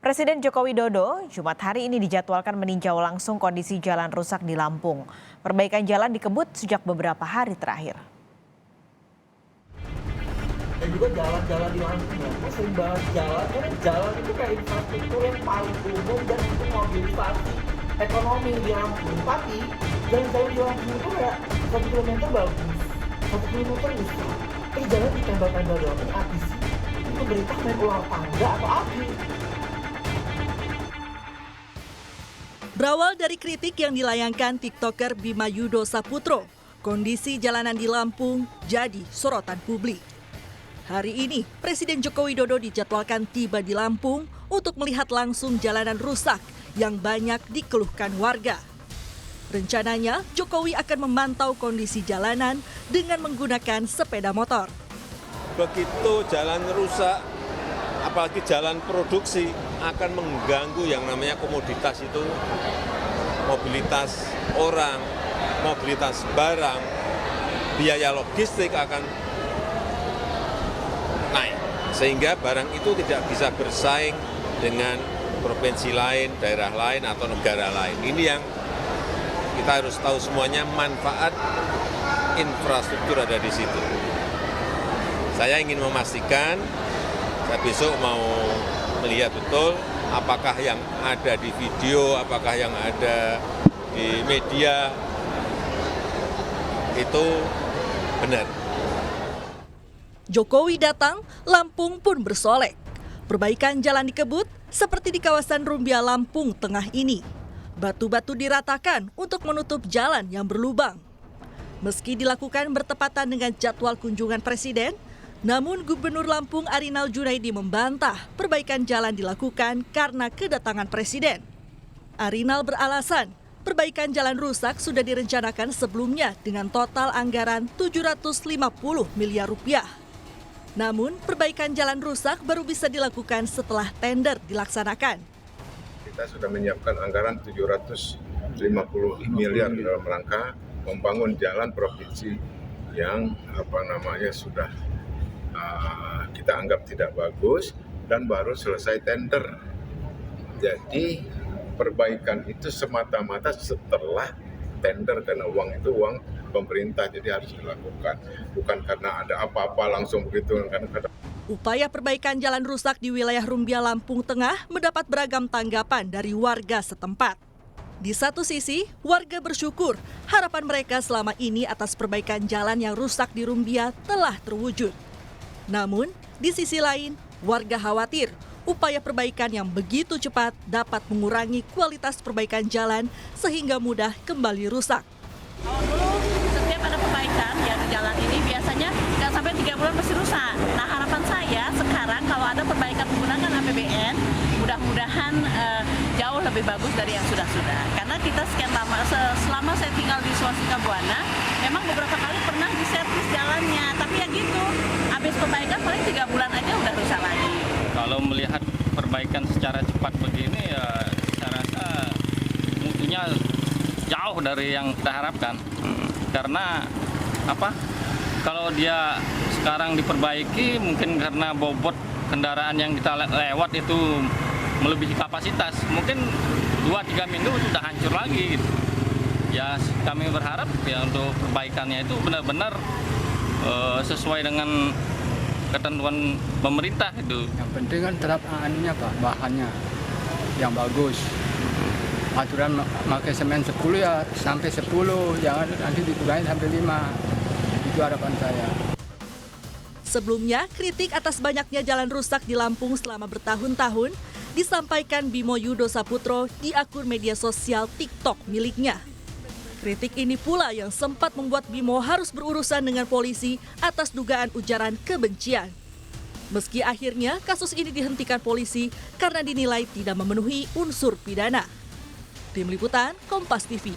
Presiden Joko Widodo Jumat hari ini dijadwalkan meninjau langsung kondisi jalan rusak di Lampung. Perbaikan jalan dikebut sejak beberapa hari terakhir. Dan juga jalan-jalan di Lampung ya, saya sering bahas jalan, karena jalan itu kayak infrastruktur yang paling umum dan itu mobilisasi ekonomi di Lampung. Tapi jalan-jalan di Lampung itu kayak 1 kilometer bagus, 1 kilometer rusak. Jalan ditembak-tembak doang, ini api sih. Ini pemerintah main ular tangga atau api? Berawal dari kritik yang dilayangkan TikToker Bima Yudo Saputro, kondisi jalanan di Lampung jadi sorotan publik. Hari ini, Presiden Joko Widodo dijadwalkan tiba di Lampung untuk melihat langsung jalanan rusak yang banyak dikeluhkan warga. Rencananya, Jokowi akan memantau kondisi jalanan dengan menggunakan sepeda motor. Begitu jalan rusak, apalagi jalan produksi, akan mengganggu yang namanya komoditas itu, mobilitas orang, mobilitas barang, biaya logistik akan naik. Sehingga barang itu tidak bisa bersaing dengan provinsi lain, daerah lain, atau negara lain. Ini yang kita harus tahu semuanya, manfaat infrastruktur ada di situ. Saya ingin memastikan, saya besok mau melihat betul apakah yang ada di video, apakah yang ada di media itu benar. Jokowi datang, Lampung pun bersolek. Perbaikan jalan dikebut seperti di kawasan Rumbia Lampung Tengah ini. Batu-batu diratakan untuk menutup jalan yang berlubang. Meski dilakukan bertepatan dengan jadwal kunjungan Presiden, namun Gubernur Lampung Arinal Junaidi membantah perbaikan jalan dilakukan karena kedatangan Presiden. Arinal beralasan perbaikan jalan rusak sudah direncanakan sebelumnya dengan total anggaran 750 miliar rupiah. Namun perbaikan jalan rusak baru bisa dilakukan setelah tender dilaksanakan. Kita sudah menyiapkan anggaran 750 miliar dalam rangka membangun jalan provinsi yang sudah kita anggap tidak bagus dan baru selesai tender. Jadi perbaikan itu semata-mata setelah tender karena uang itu uang pemerintah, jadi harus dilakukan. Bukan karena ada apa-apa langsung begitu. Upaya perbaikan jalan rusak di wilayah Rumbia Lampung Tengah mendapat beragam tanggapan dari warga setempat. Di satu sisi, warga bersyukur harapan mereka selama ini atas perbaikan jalan yang rusak di Rumbia telah terwujud. Namun, di sisi lain, warga khawatir upaya perbaikan yang begitu cepat dapat mengurangi kualitas perbaikan jalan sehingga mudah kembali rusak. Kalau dulu setiap ada perbaikan ya di jalan ini biasanya nggak sampai 3 bulan pasti rusak. Nah harapan saya sekarang kalau ada perbaikan menggunakan APBN, mudah-mudahan jauh lebih bagus dari yang sudah-sudah. Karena kita sekian lama, selama saya tinggal di Swastika Buana, memang beberapa kali pernah diservis jalannya, tapi ya gitu, habis perbaikan paling 3 bulan aja udah rusak lagi. Kalau melihat perbaikan secara cepat begini ya saya rasa mutunya jauh dari yang kita harapkan. Karena kalau dia sekarang diperbaiki mungkin karena bobot kendaraan yang kita lewat itu melebihi kapasitas. Mungkin 2-3 minggu sudah hancur lagi gitu. Ya kami berharap ya untuk perbaikannya itu benar-benar sesuai dengan ketentuan pemerintah itu. Yang penting kan terhadap bahannya yang bagus. Aturan pakai semen 10 ya sampai 10, jangan nanti dikurangi sampai 5. Itu harapan saya. Sebelumnya, kritik atas banyaknya jalan rusak di Lampung selama bertahun-tahun disampaikan Bima Yudo Saputro di akun media sosial TikTok miliknya. Kritik ini pula yang sempat membuat Bimo harus berurusan dengan polisi atas dugaan ujaran kebencian. Meski akhirnya kasus ini dihentikan polisi karena dinilai tidak memenuhi unsur pidana. Tim Liputan, Kompas TV.